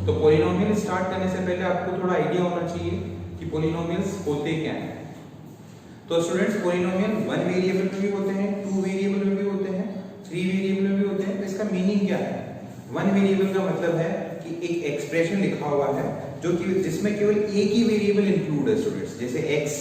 तो polynomial start करने से पहले आपको थोड़ा आइडिया होना चाहिए कि पॉलिनोमियल्स होते क्या हैं। तो स्टूडेंट्स पॉलिनोमियल 1 वेरिएबल में भी होते हैं, 2 वेरिएबल में भी होते हैं, 3 वेरिएबल में भी होते हैं। तो इसका मीनिंग क्या है? 1 वेरिएबल का मतलब है कि एक एक्सप्रेशन लिखा हुआ है जो कि जिसमें केवल एक ही वेरिएबल इंक्लूड है स्टूडेंट्स, जैसे x,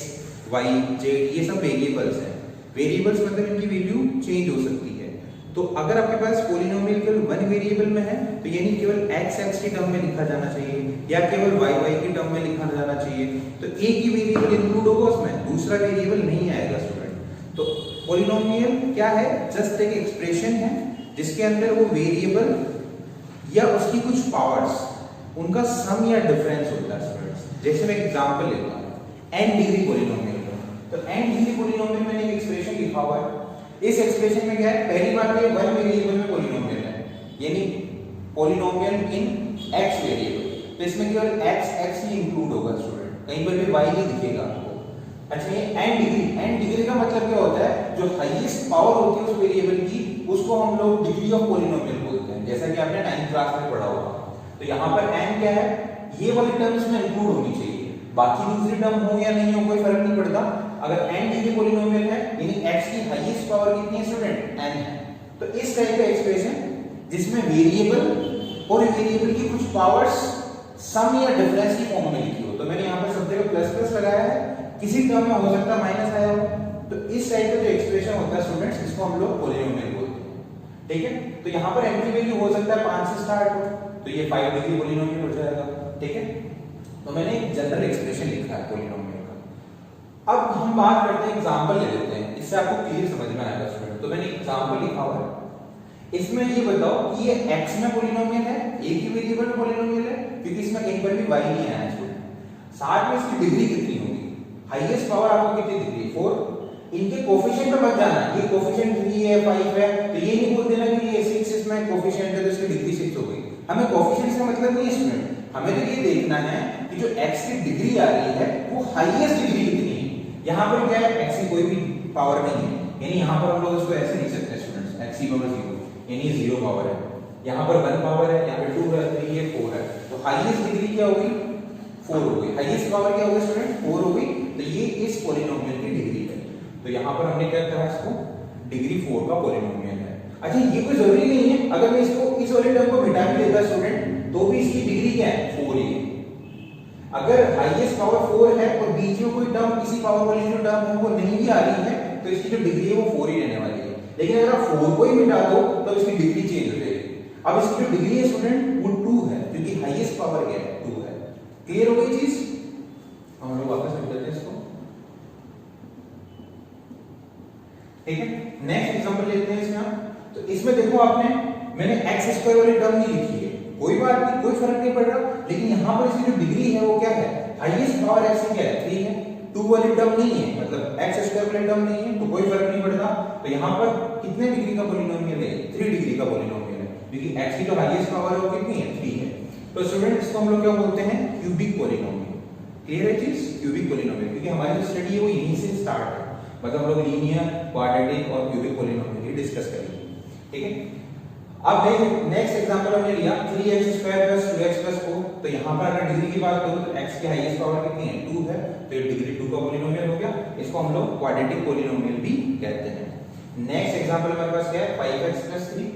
y, z ये सब वेरिएबल्स हैं। वेरिएबल्स मतलब इनकी वैल्यू चेंज हो सकती है। तो अगर आपके पास पॉलिनोमियल केवल 1 वेरिएबल में है तो यानी केवल x की टर्म में लिखा जाना चाहिए या केवल y की टर्म में लिखा जाना चाहिए। तो एक ही वेरिएबल इंक्लूड होगा उसमें, दूसरा वेरिएबल नहीं आएगा स्टूडेंट। तो पॉलिनोमियल क्या है? जस्ट एक एक्सप्रेशन है जिसके अंदर वो वेरिएबल या उसकी कुछ पावर्स उनका सम या डिफरेंस होता है स्टूडेंट्स। जैसे मैं एग्जांपल लेता हूं n डिग्री पॉलिनोमियल का। तो n डिग्री पॉलिनोमियल में एक एक्सप्रेशन लिखा हुआ है। इस एक्सप्रेशन में क्या है? पहली बात ये 1 वेरिएबल में पॉलिनोमियल है, यानी पॉलिनोमियल इन x वेरिएबल। तो इसमें केवल x ही इंक्लूड होगा स्टूडेंट, कहीं पर भी y नहीं दिखेगा आपको। अच्छा ये n डिग्री का मतलब क्या होता है? जो हाईएस्ट पावर होती है उस वेरिएबल की उसको हम लोग डिग्री ऑफ पॉलिनोमियल बोलते हैं, जैसा कि आपने 9th क्लास में पढ़ा होगा। तो यहाँ पर n क्या है? ये वाली टर्म इसमें इंक्लूड होनी चाहिए, बाकी दूसरी टर्म हो या नहीं हो कोई फर्क नहीं पड़ता। अगर n डिग्री पॉलिनोमियल है यानी x की हाईएस्ट पावर कितनी है स्टूडेंट? n है। तो इस टाइप का एक्सप्रेशन जिसमें वेरिएबल और वेरिएबल की कुछ पावर्स सम या डिफरेंस की फॉर्म में लिखी हो। तो मैंने यहाँ पर सब जगह प्लस प्लस लगाया है, किसी टर्म में हो सकता है माइनस आया हो। तो इस टाइप का जो एक्सप्रेशन होता है स्टूडेंट्स इसको हम लोग पॉलिनोमियल बोलते हैं। ठीक है, तो यहाँ पर n की वैल्यू हो सकता है 5 से स्टार्ट हो, तो ये 5 डिग्री पॉलिनोमियल हो जाएगा। ठीक है, तो मैंने एक जनरल एक्सप्रेशन लिखा है पॉलिनोमियल का। अब हम बात करते हैं, एग्जांपल ले लेते हैं, इससे आपको क्लियर समझ में आएगा स्टूडेंट। तो मैंने एग्जांपल लिखा हुआ है, इसमें ये बताओ कि ये x में पॉलिनोमियल है, एक ही वेरिएबल में पॉलिनोमियल है, क्योंकि इसमें एक बार भी y नहीं आया स्टूडेंट। साथ में इसकी डिग्री कितनी होगी? हाईएस्ट पावर आपको कितनी दिख रही है? 4। इनके कोफिशिएंट पे मत जाना, ये कोफिशिएंट 3 है 5 है, तो ये नहीं बोल देना कि ये 6 इसमें कोफिशिएंट है तो इसकी डिग्री 6 हो गई। हमें कोफिशिएंट से मतलब नहीं है स्टूडेंट, हमें तो ये देखना है कि जो x की डिग्री आ रही है वो हाईएस्ट डिग्री कितनी है। यहाँ पर क्या है? x की कोई भी पावर नहीं है, यानी यहाँ पर हम लोग इसको ऐसे लिख सकते हैं स्टूडेंट्स, x की पावर 0 यानी 0 पावर है। यहाँ पर 1 पावर है, यहाँ पे 2 है, 3 है, 4 है। तो हाईएस्ट डिग्री क्या होगी? 4 हो गई। हाईएस्ट पावर क्या होगी स्टूडेंट? 4 हो गई। तो ये इस पॉलिनोमियल की डिग्री है। तो यहाँ पर हमने क्या कहा? इसको डिग्री 4 का पॉलिनोमियल है। अच्छा ये कोई जरूरी नहीं है, अगर मैं इसको इस वाले टर्म को मिटा भी देता स्टूडेंट तो भी इसकी डिग्री क्या है? 4 ही है। अगर हाईएस्ट पावर 4 है और बीच में कोई टर्म किसी पावर वाली जो टर्म है वो नहीं भी आ रही है तो इसकी जो डिग्री है वो 4 ही रहने वाली है। लेकिन अगर आप 4 को ही मिटा दो तो इसकी डिग्री चेंज हो जाएगी। अब इसकी जो डिग्री है स्टूडेंट वो 2 है, क्योंकि हाईएस्ट पावर क्या है? 2 है। क्लियर हो गई चीज? हम लोग वापस लिख देते हैं इसको। ठीक है, नेक्स्ट एग्जांपल लेते हैं इसमें आप। तो इसमें देखो आपने मैंने x² वाली टर्म नहीं लिखी है, कोई बात नहीं, कोई फर्क नहीं पड़ रहा। लेकिन यहाँ पर इसकी जो डिग्री है वो क्या है? हाईएस्ट पावर x की क्या है? 3 है। 2 वाली टर्म नहीं है, मतलब x² वाली टर्म नहीं है, तो कोई फर्क नहीं पड़ता। तो यहाँ पर कितने डिग्री का पॉलिनोमियल है? 3 डिग्री का पॉलिनोमियल है, क्योंकि x की जो हाईएस्ट पावर है वो कितनी है? 3 है। तो स्टूडेंट इसको हम लोग क्या बोलते हैं? Cubic polynomial. क्लियर है चीज? क्यूबिक पॉलिनोमियल, क्योंकि हमारी जो स्टडी है वो यहीं से स्टार्ट है, मतलब हम लोग लीनियर, क्वाड्रेटिक और क्यूबिक पॉलिनोमियल ही डिस्कस करेंगे। ठीक है, अब देखिए नेक्स्ट एग्जांपल हमने लिया 3x² + 2x + 4। तो यहाँ पर अगर डिग्री की बात करूँ तो x की हाईएस्ट पावर कितनी है? 2 है, तो ये डिग्री 2 का पॉलिनोमियल हो गया। इसको हम लोग क्वाड्रेटिक पॉलिनोमियल भी कहते हैं। नेक्स्ट एग्जांपल हमारे पास क्या है? 5x + 3।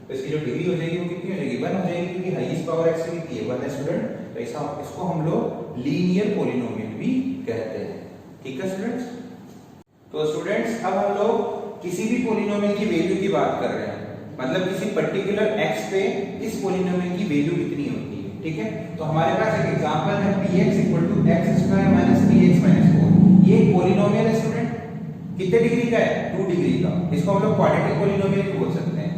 तो इसकी जो डिग्री हो जाएगी वो कितनी हो जाएगी? 1 हो जाएगी, क्योंकि हाईएस्ट पावर x की कितनी है? 1 है स्टूडेंट। तो इसको हम लोग लीनियर पॉलिनोमियल भी कहते हैं। ठीक है स्टूडेंट्स? तो स्टूडेंट्स अब हम लोग किसी भी पॉलिनोमियल की वैल्यू की बात कर रहे हैं, मतलब किसी पर्टिकुलर x पे इस पॉलिनोमियल की वैल्यू कितनी होती है। ठीक है, तो हमारे पास एक एग्जांपल है px = x² - 3x - 4। ये एक पॉलिनोमियल है स्टूडेंट, कितने डिग्री का है? 2 डिग्री का। इसको हम लोग क्वाड्रेटिक पॉलिनोमियल भी बोल सकते हैं।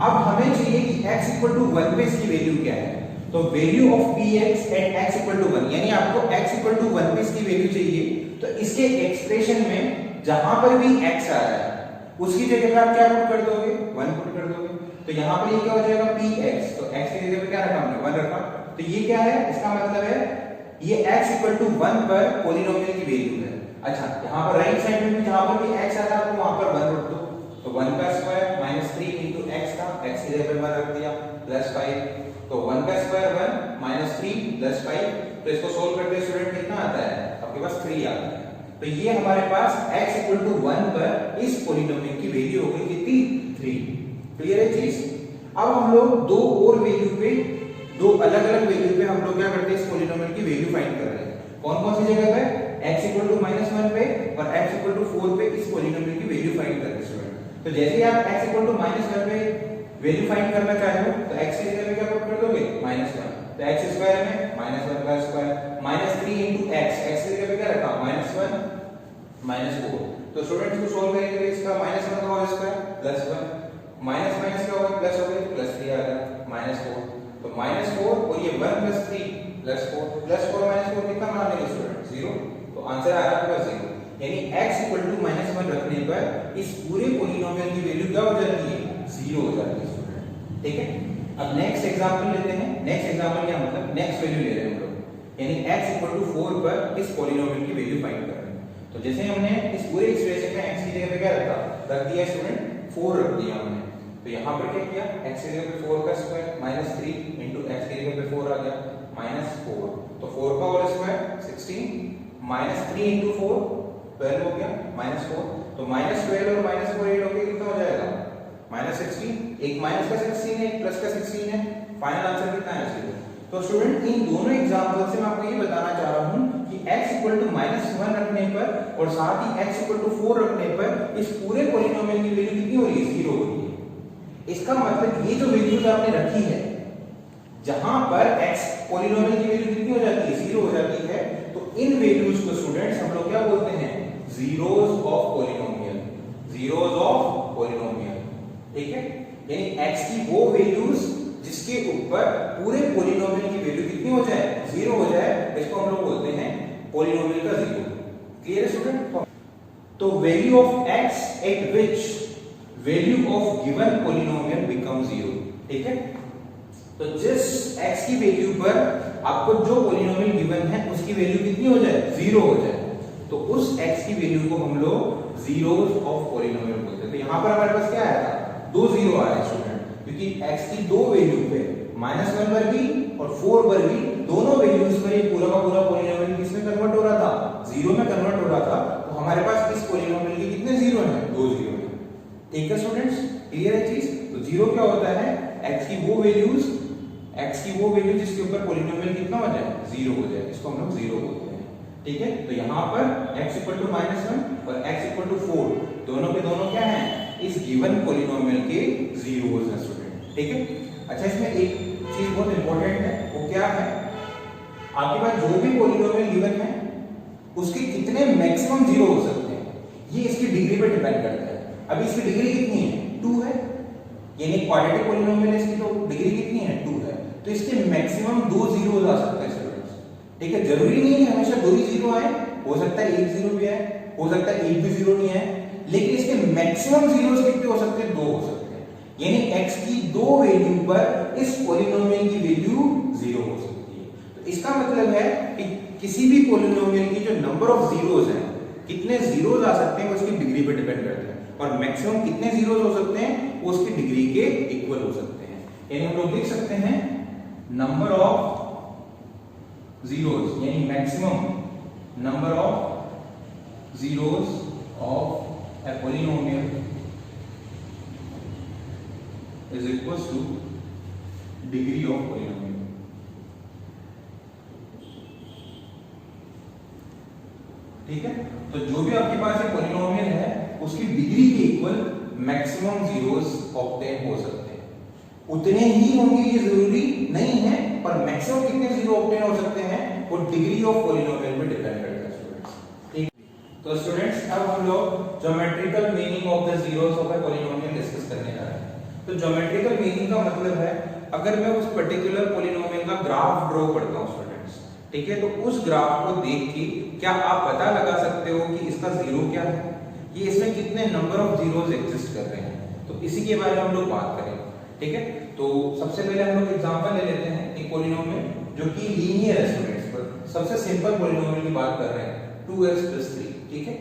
अब हमें चाहिए कि x = 1 पे इसकी वैल्यू क्या है। तो value of px at x = 1, यानी आपको x = 1 पे इसकी वैल्यू चाहिए। तो इसके एक्सप्रेशन में जहां पर भी x आ रहा है उसकी जगह पे आप क्या पुट कर दोगे? 1 पुट कर दोगे। तो यहाँ पर ये क्या हो जाएगा? px। तो x की जगह पे क्या रखा हमने? 1 रखा। तो ये क्या है? इसका मतलब है ये x = 1 पर पॉलिनोमियल की वैल्यू है। अच्छा, यहाँ पर राइट साइड में भी जहां पर भी x आ रहा है तो वहां पर 1 रख दो। तो 1 का स्क्वायर - 3 × x था, x की जगह पे 1 रख दिया, +5। तो 1 का स्क्वायर 1 - प्लस 5, तो इसको सोल्व करते हैं स्टूडेंट कितना आता है आपके पास 3 आता है। तो ये हमारे पास x इक्वल टू 1 पर इस पॉलिनोमियल की वैल्यू हो गई कितनी 3। क्लियर है चीज। अब हम लोग दो और वैल्यू पे, दो अलग अलग वैल्यू पे हम लोग क्या करते हैं इस पॉलिनोमियल की वैल्यू फाइंड कर रहे हैं। कौन कौन सी जगह पे x इक्वल टू -1 पे और x इक्वल टू 4 पे इस पॉलिनोमियल की वैल्यू फाइंड कर रहे हैं स्टूडेंट। तो जैसे ही आप x इक्वल टू -1 पे वैल्यू फाइंड करना चाहे हो तो x की जगह पे क्या पुट कर दोगे -1, तो x स्क्वायर में -1 का स्क्वायर -3 into x, x की जगह पे क्या रखा -1 -4। तो स्टूडेंट्स को सोल्व करेंगे तो इसका -1 का होल स्क्वायर +1 माइनस माइनस क्या होगा प्लस हो गया +3 आ गया -4। तो -4 और ये 1 + 3 +4 -4 कितना बना लेंगे स्टूडेंट 0। तो आंसर आ रहा है आपका 0, यानी x इक्वल टू -1 रखने पर इस पूरे पॉलिनोमियल की वैल्यू क्या हो जाती है 0 हो जाती है स्टूडेंट। ठीक है, अब नेक्स्ट एग्जांपल लेते हैं। नेक्स्ट एग्जांपल क्या मतलब नेक्स्ट वैल्यू ले रहे हैं हम लोग, यानी x इक्वल टू 4 पर इस पॉलिनोमियल की वैल्यू फाइंड कर रहे हैं। तो जैसे हमने इस पूरे एक्सप्रेशन में x की जगह पे क्या रख दिया स्टूडेंट 4 रख दिया हमने। तो यहाँ पर क्या किया x की जगह पे 4 का स्क्वायर -3 into x की जगह पे 4 आ गया -4। तो 4 का होल स्क्वायर 16 -3 into 4 12 हो गया -4। तो -12 और -4 ऐड होके कितना हो जाएगा -16। एक माइनस का 16 है एक प्लस का 16 है, फाइनल आंसर कितना है 0। तो स्टूडेंट इन दोनों एग्जांपल से मैं आपको ये बताना चाह रहा हूं कि x इक्वल टू -1 रखने पर और साथ ही x इक्वल टू 4 रखने पर इस पूरे पॉलिनोमियल की वैल्यू कितनी हो रही है 0 हो रही है। इसका मतलब ये जो वैल्यूज आपने रखी है जहां पर x पॉलिनोमियल की वैल्यू कितनी हो जाती है 0 हो जाती है, तो इन वैल्यूज को स्टूडेंट्स हम लोग क्या बोलते हैं zeros of polynomial, zeros of polynomial. ठीक है, यानी x की वो वैल्यूज जिसके ऊपर पूरे पॉलिनोमियल की वैल्यू कितनी हो जाए 0 हो जाए, इसको हम लोग बोलते हैं पॉलिनोमियल का जीरो। क्लियर है स्टूडेंट। तो value of x eight which value of given polynomial become 0। ठीक है, तो जिस x की वैल्यू पर आपको जो पॉलिनोमियल गिवन है उसकी वैल्यू कितनी हो जाए 0 हो जाए, तो उस x की वैल्यू को हम लोग जीरोस ऑफ पॉलिनोमियल बोलते हैं। तो यहां पर हमारे पास क्या आया था 2 0 आ रहे हैं स्टूडेंट, क्योंकि x की दो वैल्यू पे -1 पर भी और 4 पर भी दोनों वैल्यूज पर ये पूरा का पूरा पॉलिनोमियल किसमें कन्वर्ट हो रहा था 0 में कन्वर्ट हो रहा था। तो हमारे पास इस पॉलिनोमियल के कितने 0 हैं 2 0 हैं। ठीक है स्टूडेंट्स, क्लियर है चीज। तो 0 क्या होता है x की वो वैल्यू जिसके ऊपर पॉलिनोमियल कितना हो जाए 0 हो जाए, इसको हम लोग 0 बोलते हैं। ठीक है, तो यहां पर x इक्वल टू -1 और x इक्वल टू 4 दोनों के दोनों क्या हैं इस गिवन पॉलिनोमियल के जीरोस हैं स्टूडेंट। ठीक है, अच्छा इसमें एक चीज बहुत इंपॉर्टेंट है, वो क्या है आपके पास जो भी पॉलिनोमियल गिवन है उसके कितने मैक्सिमम 0 हो सकते हैं ये इसकी डिग्री पे डिपेंड करता है। अभी इसकी डिग्री कितनी है 2 है, यानी क्वाड्रेटिक पॉलिनोमियल है, इसकी तो डिग्री कितनी है 2 है, तो इसके मैक्सिमम 2 0 आ सकते हैं स्टूडेंट्स। ठीक है, जरूरी नहीं है हमेशा 2 ही 0 आए, हो सकता है 1 0 भी आए, हो सकता है 1 भी 0 नहीं आए, लेकिन इसके मैक्सिमम जीरोस कितने हो सकते हैं 2 हो सकते हैं। यानी x की दो वैल्यू पर इस पॉलिनोमियल की वैल्यू 0 हो सकती है। तो इसका मतलब है कि किसी भी पॉलिनोमियल की जो नंबर ऑफ जीरोस हैं कितने जीरोस आ सकते हैं वो उसकी डिग्री पर डिपेंड करते हैं, और मैक्सिमम कितने जीरोस हो सकते हैं वो उसकी डिग्री के इक्वल हो सकते हैं। यानी हम लोग लिख सकते हैं नंबर ऑफ जीरोस यानी maximum number of zeros of a polynomial is equals to degree of polynomial। ठीक है, तो जो भी आपके पास ये पॉलिनोमियल है उसकी डिग्री के इक्वल मैक्सिमम जीरोस ऑब्टेन हो सकते हैं। उतने ही होंगे ये जरूरी नहीं है, पर मैक्सिमम कितने जीरो ऑब्टेन हो सकते हैं वो डिग्री ऑफ पॉलिनोमियल पे डिपेंड करता है। तो स्टूडेंट्स अब हम लोग geometrical meaning of the zeros of a polynomial discuss करने जा रहे हैं। तो ज्योमेट्रिकल मीनिंग का मतलब है अगर मैं उस पर्टिकुलर पॉलिनोमियल का ग्राफ ड्रॉ करता हूं स्टूडेंट्स, ठीक है, तो उस ग्राफ को देख के क्या आप पता लगा सकते हो कि इसका जीरो क्या है, ये इसमें कितने नंबर ऑफ जीरोस एग्जिस्ट कर रहे हैं। तो इसी के बारे में हम लोग बात करेंगे। ठीक है, तो सबसे पहले हम लोग एग्जांपल ले लेते हैं एक पॉलिनोमियल जो कि लीनियर है स्टूडेंट्स, पर सबसे सिंपल पॉलिनोमियल की बात कर रहे हैं 2x + 3। ठीक है,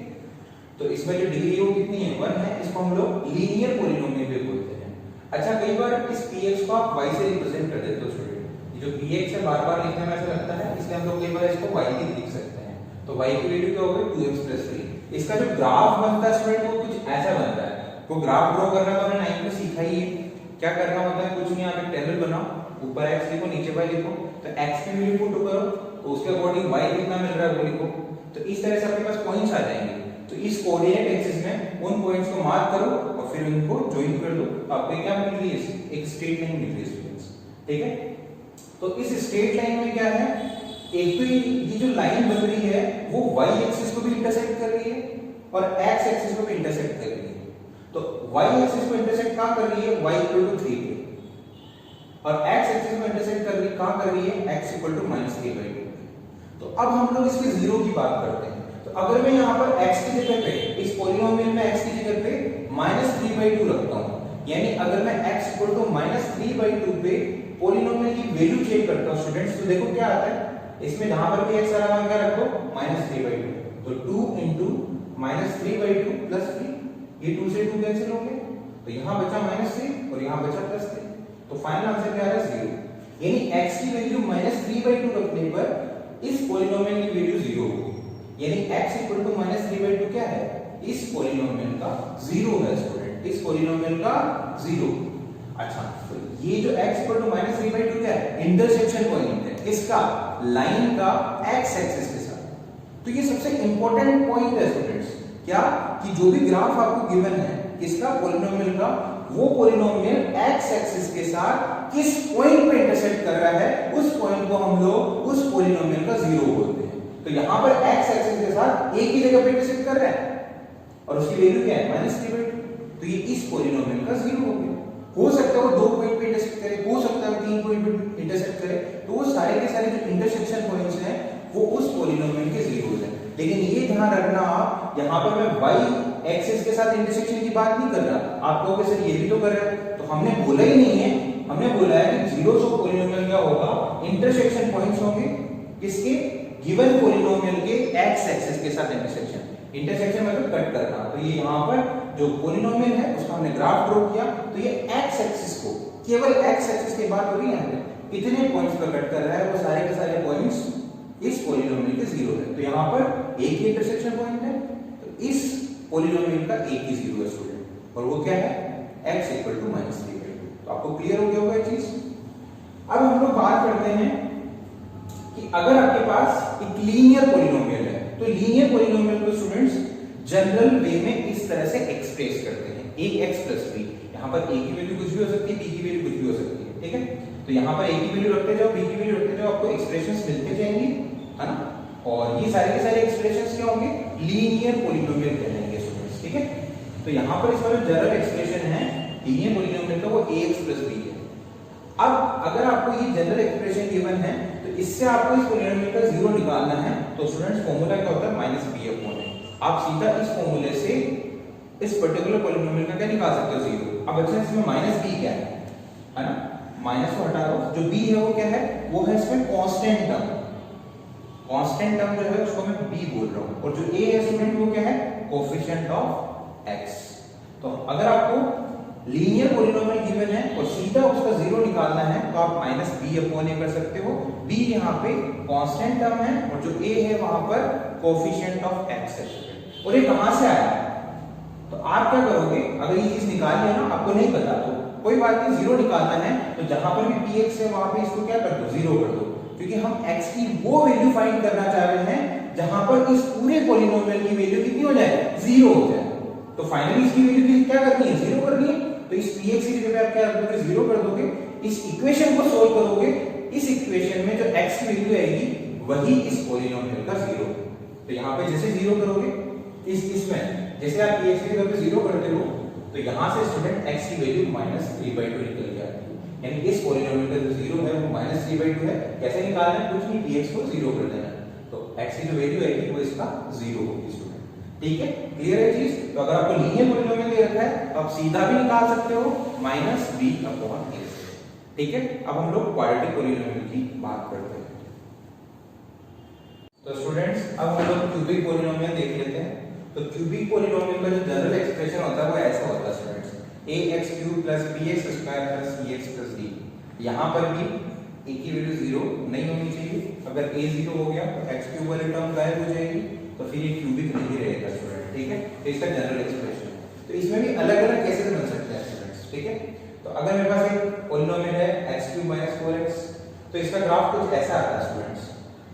तो इसमें जो डिग्री है वो कितनी है 1 है, इसको हम लोग लीनियर पॉलिनोमियल भी बोलते हैं। अच्छा, कई बार इस px को आप y से रिप्रेजेंट कर देते हो स्टूडेंट, जो px है बार बार लिखने में ऐसा लगता है, इसलिए हम लोग कई बार इसको y की लिख सकते हैं। तो y की वैल्यू क्या होगी 2x + 3। इसका जो ग्राफ बनता है स्टूडेंट वो कुछ ऐसा बनता है। वो ग्राफ ड्रॉ करना तो हमने 9th में सीखा ही है। क्या करना होता है, कुछ नहीं, आप एक टेबल बनाओ, ऊपर x लिखो नीचे y लिखो, तो x की वैल्यू पुट करो तो उसके अकॉर्डिंग y कितना मिल रहा है वो लिखो। तो इस तरह से आपके पास पॉइंट्स आ जाएंगे। तो इस कोऑर्डिनेट एक्सिस में उन पॉइंट्स को मार्क करो और फिर उनको ज्वाइन कर दो, तो आपको क्या मिल रही है, एक स्ट्रेट लाइन मिल रही है स्टूडेंट्स। ठीक है, तो इस स्ट्रेट लाइन में क्या है, एक तो ये जो लाइन बन रही है वो y एक्सिस को भी इंटरसेक्ट कर रही है और x एक्सिस को भी इंटरसेक्ट कर रही है। तो y एक्सिस को इंटरसेक्ट कहां कर रही है, y = 3 पे, और x एक्सिस को इंटरसेक्ट कर रही कहां कर रही है, x = -3/2। तो अब हम लोग इसके जीरो की बात करते हैं। तो अगर मैं यहां पर x की जगह पे, इस पॉलिनोमियल में x की जगह पे -3/2 रखता हूं, यानी अगर मैं x = -3/2 पे पॉलिनोमियल की वैल्यू चेक करता हूं स्टूडेंट्स, तो देखो क्या आता है, इसमें जहां पर भी x आ रहा है क्या रख दो, -3/2। तो 2 × -3/2 + 3, ये 2 से 2 कैंसिल हो गए, तो यहां बचा -3 और यहां बचा +3। तो फाइनल आंसर क्या आ रहा है, 0। यानी x की वैल्यू -3/2 रखने पर इस पॉलिनोमियल की वैल्यू 0 होगी। यानी x = -3/2 क्या है, इस पॉलिनोमियल का 0 है स्टूडेंट, इस पॉलिनोमियल का 0। अच्छा, तो ये जो x = -3/2 क्या है, इंटरसेक्शन पॉइंट है इसका, लाइन का x एक्सिस के साथ। तो ये सबसे इंपॉर्टेंट पॉइंट है स्टूडेंट्स, क्या कि जो भी ग्राफ आपको गिवन है किसका, पॉलिनोमियल का, वो पॉलिनोमियल x एक्सिस के साथ किस पॉइंट पे इंटरसेक्ट कर रहा है, उस पॉइंट को हम लोग उस पॉलिनोमियल का 0 बोलते हैं। तो यहां पर x एक्सिस के साथ एक ही जगह पे इंटरसेक्ट कर रहा है और उसकी वैल्यू क्या है, -3/2। तो ये इस पॉलिनोमियल का 0 हो गया। हो सकता है वो 2 पॉइंट पे इंटरसेक्ट करे, हो सकता है 3 पॉइंट पे इंटरसेक्ट करे, तो वो सारे के सारे जो इंटरसेक्शन पॉइंट्स हैं वो उस पॉलिनोमियल के जीरोस हैं। लेकिन ये ध्यान रखना आप, यहां पर मैं y एक्सिस के साथ इंटरसेक्शन की बात नहीं कर रहा। आप कहोगे सर ये भी तो कर रहा है, तो हमने बोला ही नहीं है। हमने बोला है कि जीरोस ऑफ पॉलिनोमियल क्या होगा, इंटरसेक्शन पॉइंट्स होंगे किसके, गिवन पॉलिनोमियल के x एक्सिस के साथ इंटरसेक्शन। इंटरसेक्शन मतलब कट करना। तो ये यहां पर जो पॉलिनोमियल है उसका हमने ग्राफ ड्रॉ किया, तो ये x एक्सिस को, केवल x एक्सिस की बात हो रही है यहां पे, कितने पॉइंट्स पर कट कर रहा है, वो सारे के सारे पॉइंट्स इस पॉलिनोमियल के 0 है। तो यहां पर एक ही इंटरसेक्शन पॉइंट है, तो इस पॉलिनोमियल का एक ही 0 है स्टूडेंट, और वो क्या है, x = -3/2। तो आपको क्लियर हो गया होगा ये चीज। अब हम लोग बात करते हैं कि अगर आपके पास एक लीनियर पॉलिनोमियल है, तो लीनियर पॉलिनोमियल को स्टूडेंट्स जनरल वे में इस तरह से एक्सप्रेस करते हैं, ax + b। यहां पर a की वैल्यू कुछ भी हो सकती है, b की वैल्यू कुछ भी हो सकती है, ठीक है। तो यहां पर a की वैल्यू रखते जाओ, b की वैल्यू रखते जाओ, आपको एक्सप्रेशंस मिलते जाएंगी, है ना। और ये सारे के सारे एक्सप्रेशंस क्या होंगे, लीनियर पॉलिनोमियल कहलाएंगे स्टूडेंट्स, ठीक है। तो यहां पर इसका जो जनरल एक्सप्रेशन है लीनियर पॉलिनोमियल का, वो ax + b है। अब अगर आपको ये जनरल एक्सप्रेशन गिवन है, तो इससे आपको इस पॉलिनोमियल का 0 निकालना है। तो स्टूडेंट्स फॉर्मूला क्या होता है, -b/a। आप सीधा इस फॉर्मूले से इस पर्टिकुलर पॉलिनोमियल का क्या निकाल सकते हो, 0। अब अच्छा इसमें -b क्या है ना, माइनस को हटा दो, जो b है वो क्या है, वो है इसमें कांस्टेंट टर्म। कांस्टेंट टर्म जो है उसको मैं b बोल रहा हूं, और जो a है स्टूडेंट वो क्या है, कोएफिशिएंट ऑफ x। तो अगर आपको लीनियर पॉलिनोमियल गिवन है और सीधा उसका 0 निकालना है, तो आप -b/a कर सकते हो। b यहां पे कांस्टेंट टर्म है और जो a है वहां पर कोएफिशिएंट ऑफ x है। और ये कहां से आया, तो आप क्या करोगे, अगर ये चीज निकालनी है ना, आपको नहीं पता तो कोई बात नहीं, 0 निकालना है तो जहां पर भी px है वहां पे इसको क्या कर दो, 0 कर दो, क्योंकि हम x की वो वैल्यू फाइंड करना चाह रहे हैं जहां पर इस पूरे पॉलिनोमियल की वैल्यू कितनी हो जाए, 0 हो जाए। तो फाइनली इसकी वैल्यू क्या करनी है, 0 करनी है। तो इस px की जगह आप क्या कर दोगे, 0 कर दोगे। इस इक्वेशन को सोल्व करोगे, इस इक्वेशन में जो x की वैल्यू आएगी वही इस पॉलिनोमियल का 0। तो यहां पे जैसे 0 करोगे, इसमें जैसे आप px की जगह पे 0 करते हो, तो यहां से स्टूडेंट x की वैल्यू -3/2 निकल के आती है। यानी इस पॉलिनोमियल का जो 0 है वो -3/2 है। कैसे निकालना है, कुछ नहीं, px को 0 कर देना है, तो x की जो वैल्यू आएगी वो इसका 0 होगी स्टूडेंट, ठीक है। क्लियर है चीज। तो अगर आपको लीनियर पॉलिनोमियल दे रखा है तो आप सीधा भी निकाल सकते हो -b/a, ठीक है। अब हम लोग क्वाड्रेटिक पॉलिनोमियल की बात करते हैं। तो स्टूडेंट्स अब हम लोग क्यूबिक पॉलिनोमियल देख लेते हैं। तो क्यूबिक पॉलिनोमियल का जो जनरल एक्सप्रेशन होता है वो ऐसा होता है students, ax³ + bx² + cx + d। यहां पर भी a की वैल्यू 0 नहीं होनी चाहिए। अगर a 0 हो गया तो x क्यूब वाली टर्म गायब हो जाएगी, तो फिर ये क्यूबिक नहीं रहेगा स्टूडेंट, ठीक है। तो इसका जनरल एक्सप्रेशन, तो इसमें भी अलग-अलग केसेस बन सकते हैं स्टूडेंट्स, ठीक है। तो अगर मेरे पास एक पॉलिनोमियल है x³ - 4x, तो इसका ग्राफ कुछ ऐसा आता है स्टूडेंट्स।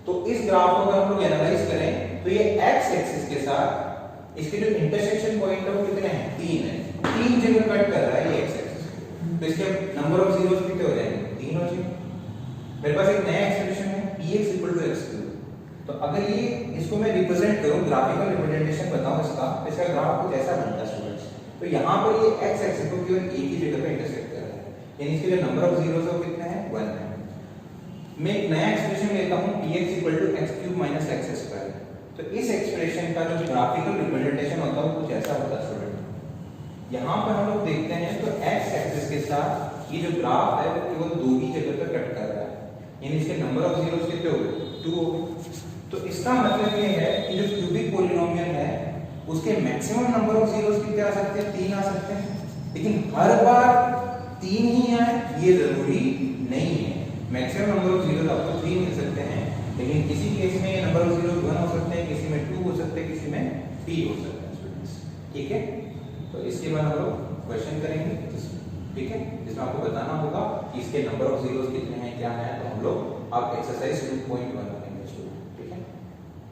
तो इस ग्राफ को अगर हम लोग एनालाइज करें तो ये x एक्सिस के साथ इसके जो इंटरसेक्शन पॉइंट है वो कितने हैं, 3 है, 3 जगह कट कर रहा है ये x एक्सिस को। तो इसके नंबर ऑफ जीरोस कितने हो जाएंगे, 3 हो जाएंगे। मेरे पास एक नया एक्सप्रेशन है px = x³। तो अगर ये इसको मैं रिप्रेजेंट करूं, ग्राफिकल रिप्रेजेंटेशन बताऊं इसका, तो इसका ग्राफ कुछ ऐसा बनता है स्टूडेंट्स। तो यहां पर ये x एक्सिस को केवल एक ही जगह पे इंटरसेक्ट कर रहा है, यानी इसके जो नंबर ऑफ जीरोस है वो कितने हैं, 1 है। मैं एक नया एक्सप्रेशन लेता हूं px = x³ - x²। तो इस एक्सप्रेशन का जो ग्राफिकल रिप्रेजेंटेशन होता है वो कुछ ऐसा होता है स्टूडेंट। यहां पर हम लोग देखते हैं तो x एक्सिस के साथ ये जो ग्राफ है वो केवल 2 ही जगह पर कट कर रहा है, यानी इसके नंबर ऑफ जीरोस कितने हो गए, 2 हो गए। तो इसका मतलब ये है कि जो क्यूबिक पॉलिनोमियल है उसके मैक्सिमम नंबर ऑफ जीरोस कितने आ सकते हैं, 3 आ सकते हैं। लेकिन हर बार 3 ही आए ये जरूरी नहीं है, मैक्सिमम नंबर ऑफ जीरोस आपको 3 मिल सकते हैं, लेकिन किसी केस में ये नंबर ऑफ जीरोस 1 हो सकते हैं, किसी में 2 हो सकते हैं, किसी में 3 हो सकते हैं स्टूडेंट्स, ठीक है। तो इसके बाद हम लोग क्वेश्चन करेंगे, ठीक है, जिसमें आपको बताना होगा कि इसके नंबर ऑफ जीरोस कितने हैं, क्या है। तो हम लोग आप एक्सरसाइज 2.1